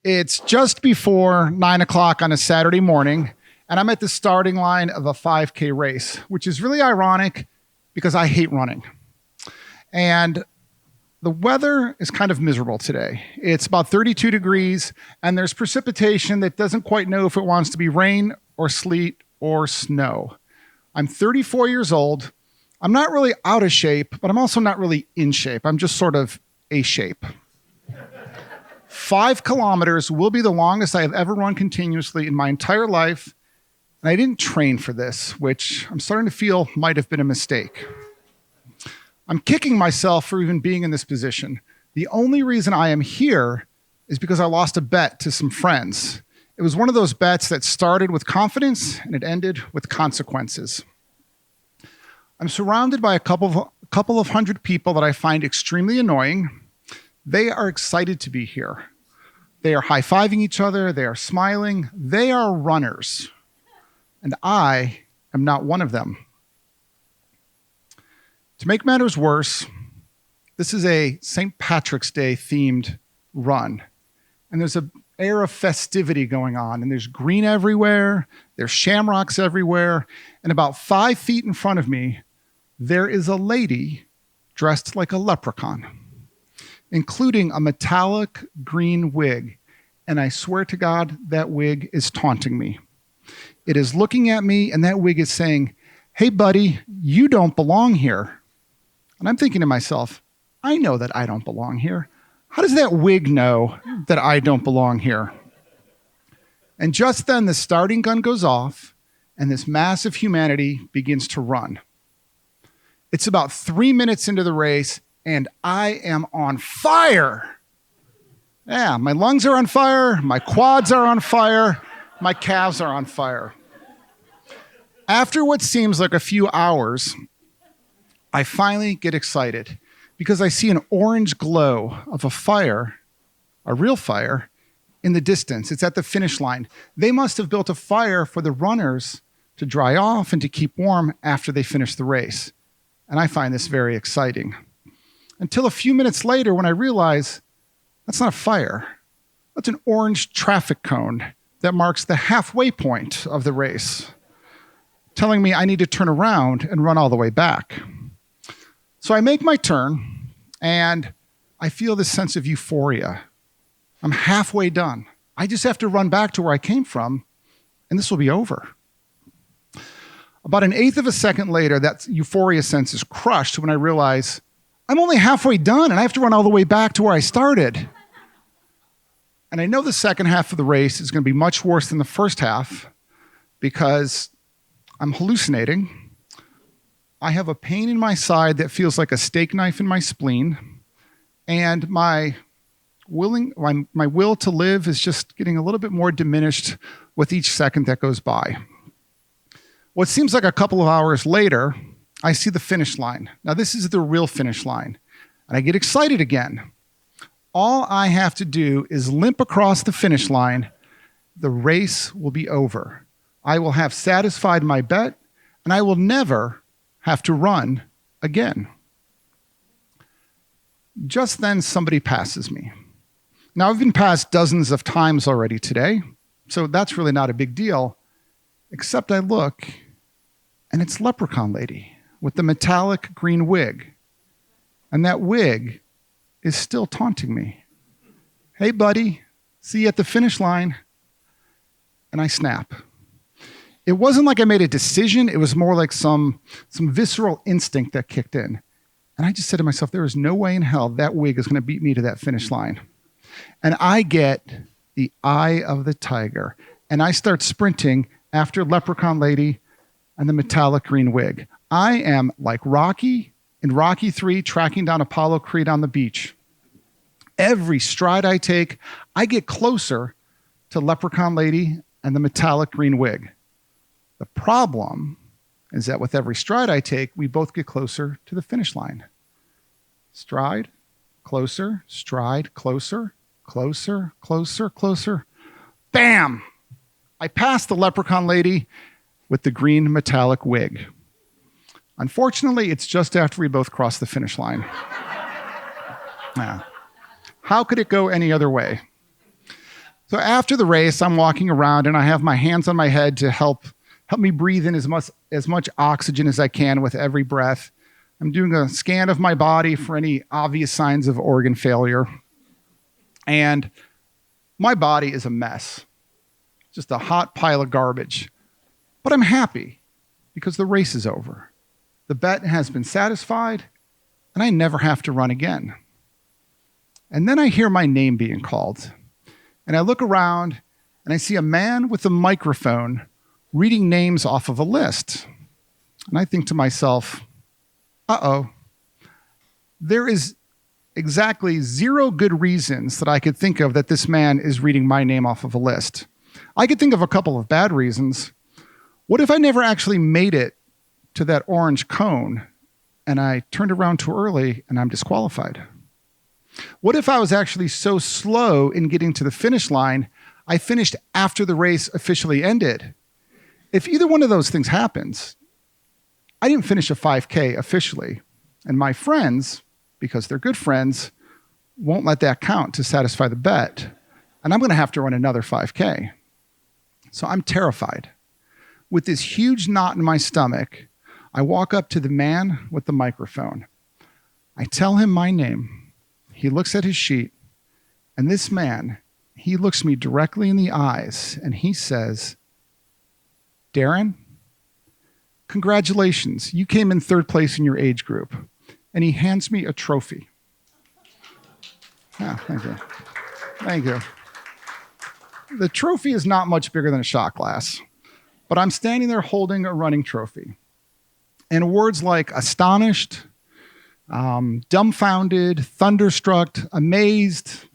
It's just before 9 o'clock on a Saturday morning, and I'm at the starting line of a 5K race, which is really ironic because I hate running. And the weather is kind of miserable today. It's about 32 degrees, and there's precipitation that doesn't quite know if it wants to be rain or sleet or snow. I'm 34 years old. I'm not really out of shape, but I'm also not really in shape. I'm just sort of a shape. 5 kilometers will be the longest I have ever run continuously in my entire life. And I didn't train for this, which I'm starting to feel might have been a mistake. I'm kicking myself for even being in this position. The only reason I am here is because I lost a bet to some friends. It was one of those bets that started with confidence and it ended with consequences. I'm surrounded by a couple of hundred people that I find extremely annoying. They are excited to be here. They are high-fiving each other. They are smiling. They are runners. And I am not one of them. To make matters worse, this is a St. Patrick's Day themed run. And there's an air of festivity going on. And there's green everywhere. There's shamrocks everywhere. And about 5 feet in front of me, there is a lady dressed like a leprechaun, including a metallic green wig. And I swear to God, that wig is taunting me. It is looking at me, and that wig is saying, "Hey, buddy, you don't belong here." And I'm thinking to myself, I know that I don't belong here. How does that wig know that I don't belong here? And just then, the starting gun goes off, and this mass of humanity begins to run. It's about 3 minutes into the race, and I am on fire. Yeah, my lungs are on fire, my quads are on fire, my calves are on fire. After what seems like a few hours, I finally get excited because I see an orange glow of a fire, a real fire, in the distance. It's at the finish line. They must have built a fire for the runners to dry off and to keep warm after they finish the race. And I find this very exciting. Until a few minutes later when I realize that's not a fire. That's an orange traffic cone that marks the halfway point of the race, telling me I need to turn around and run all the way back. So I make my turn, and I feel this sense of euphoria. I'm halfway done. I just have to run back to where I came from, and this will be over. About an eighth of a second later, that euphoria sense is crushed when I realize I'm only halfway done, and I have to run all the way back to where I started. And I know the second half of the race is going to be much worse than the first half because I'm hallucinating. I have a pain in my side that feels like a steak knife in my spleen. And my will to live is just getting a little bit more diminished with each second that goes by. What seems like a couple of hours later, I see the finish line. Now, this is the real finish line. And I get excited again. All I have to do is limp across the finish line. The race will be over. I will have satisfied my bet, and I will never have to run again. Just then, somebody passes me. Now, I've been passed dozens of times already today, so that's really not a big deal, except I look, and it's Leprechaun Lady with the metallic green wig. And that wig is still taunting me. "Hey, buddy, see you at the finish line." And I snap. It wasn't like I made a decision. It was more like some visceral instinct that kicked in. And I just said to myself, there is no way in hell that wig is going to beat me to that finish line. And I get the eye of the tiger. And I start sprinting after Leprechaun Lady and the metallic green wig. I am like Rocky in Rocky III tracking down Apollo Creed on the beach. Every stride I take, I get closer to Leprechaun Lady and the metallic green wig. The problem is that with every stride I take, we both get closer to the finish line. Stride, closer, stride, closer, closer, closer, closer. Bam! I pass the Leprechaun Lady with the green metallic wig. Unfortunately, it's just after we both cross the finish line. How could it go any other way? So after the race, I'm walking around and I have my hands on my head to help me breathe in as much oxygen as I can with every breath. I'm doing a scan of my body for any obvious signs of organ failure. And my body is a mess, just a hot pile of garbage. But I'm happy because the race is over. The bet has been satisfied, and I never have to run again. And then I hear my name being called. And I look around, and I see a man with a microphone reading names off of a list. And I think to myself, uh-oh, there is exactly 0 good reasons that I could think of that this man is reading my name off of a list. I could think of a couple of bad reasons. What if I never actually made it to that orange cone and I turned around too early and I'm disqualified? What if I was actually so slow in getting to the finish line, I finished after the race officially ended? If either one of those things happens, I didn't finish a 5K officially, and my friends, because they're good friends, won't let that count to satisfy the bet, and I'm going to have to run another 5K. So I'm terrified. With this huge knot in my stomach, I walk up to the man with the microphone. I tell him my name. He looks at his sheet, and this man, he looks me directly in the eyes, and he says, "Darren, congratulations, you came in 3rd place in your age group." And he hands me a trophy. Yeah, thank you. Thank you. The trophy is not much bigger than a shot glass, but I'm standing there holding a running trophy. And words like astonished, dumbfounded, thunderstruck, amazed,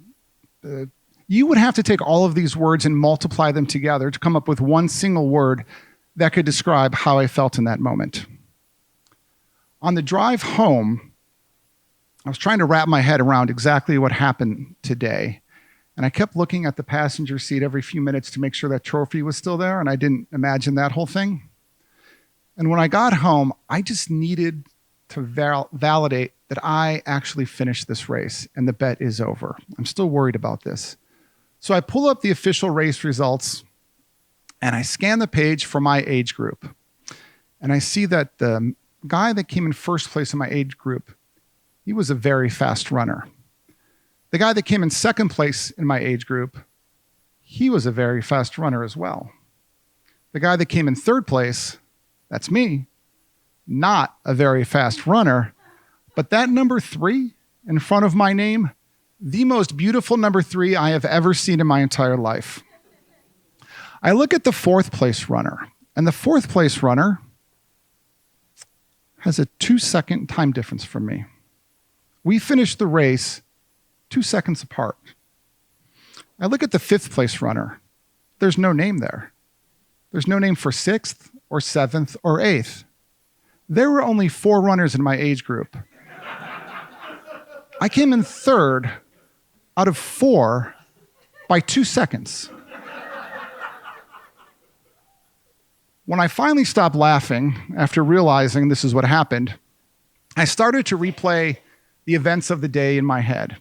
you would have to take all of these words and multiply them together to come up with one single word that could describe how I felt in that moment. On the drive home, I was trying to wrap my head around exactly what happened today. And I kept looking at the passenger seat every few minutes to make sure that trophy was still there, and I didn't imagine that whole thing. And when I got home, I just needed to validate that I actually finished this race and the bet is over. I'm still worried about this. So I pull up the official race results and I scan the page for my age group. And I see that the guy that came in 1st place in my age group, he was a very fast runner. The guy that came in 2nd place in my age group, he was a very fast runner as well. The guy that came in 3rd place, that's me, not a very fast runner, but that number 3 in front of my name, the most beautiful number 3 I have ever seen in my entire life. I look at the 4th place runner, and the 4th place runner has a 2-second time difference from me. We finished the race 2 seconds apart. I look at the 5th place runner. There's no name there. There's no name for 6th or 7th or 8th. There were only 4 runners in my age group. I came in 3rd out of 4 by 2 seconds. When I finally stopped laughing after realizing this is what happened, I started to replay the events of the day in my head.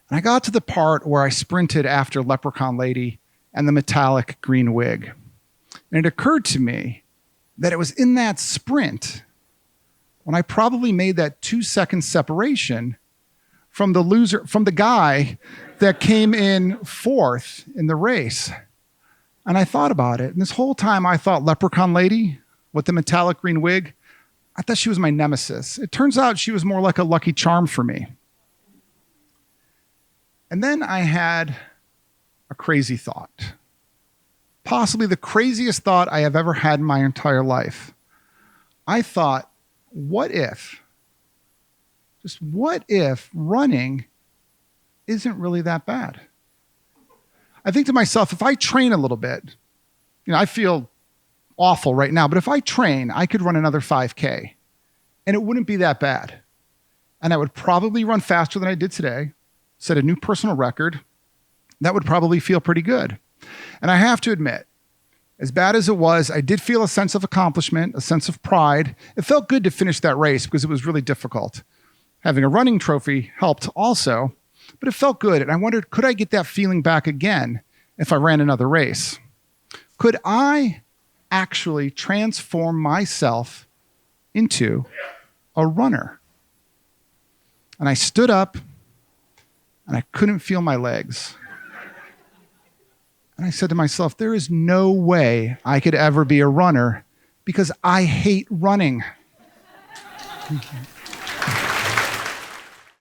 And I got to the part where I sprinted after Leprechaun Lady and the metallic green wig. And it occurred to me that it was in that sprint when I probably made that 2-second separation from the guy that came in 4th in the race. And I thought about it. And this whole time I thought Leprechaun Lady with the metallic green wig, I thought she was my nemesis. It turns out she was more like a lucky charm for me. And then I had a crazy thought. Possibly the craziest thought I have ever had in my entire life. I thought, what if running isn't really that bad? I think to myself, if I train a little bit, I feel awful right now, but if I train, I could run another 5K and it wouldn't be that bad. And I would probably run faster than I did today, set a new personal record. That would probably feel pretty good. And I have to admit, as bad as it was, I did feel a sense of accomplishment, a sense of pride. It felt good to finish that race because it was really difficult. Having a running trophy helped also, but it felt good. And I wondered, could I get that feeling back again if I ran another race? Could I actually transform myself into a runner? And I stood up and I couldn't feel my legs. And I said to myself, there is no way I could ever be a runner because I hate running. Thank you.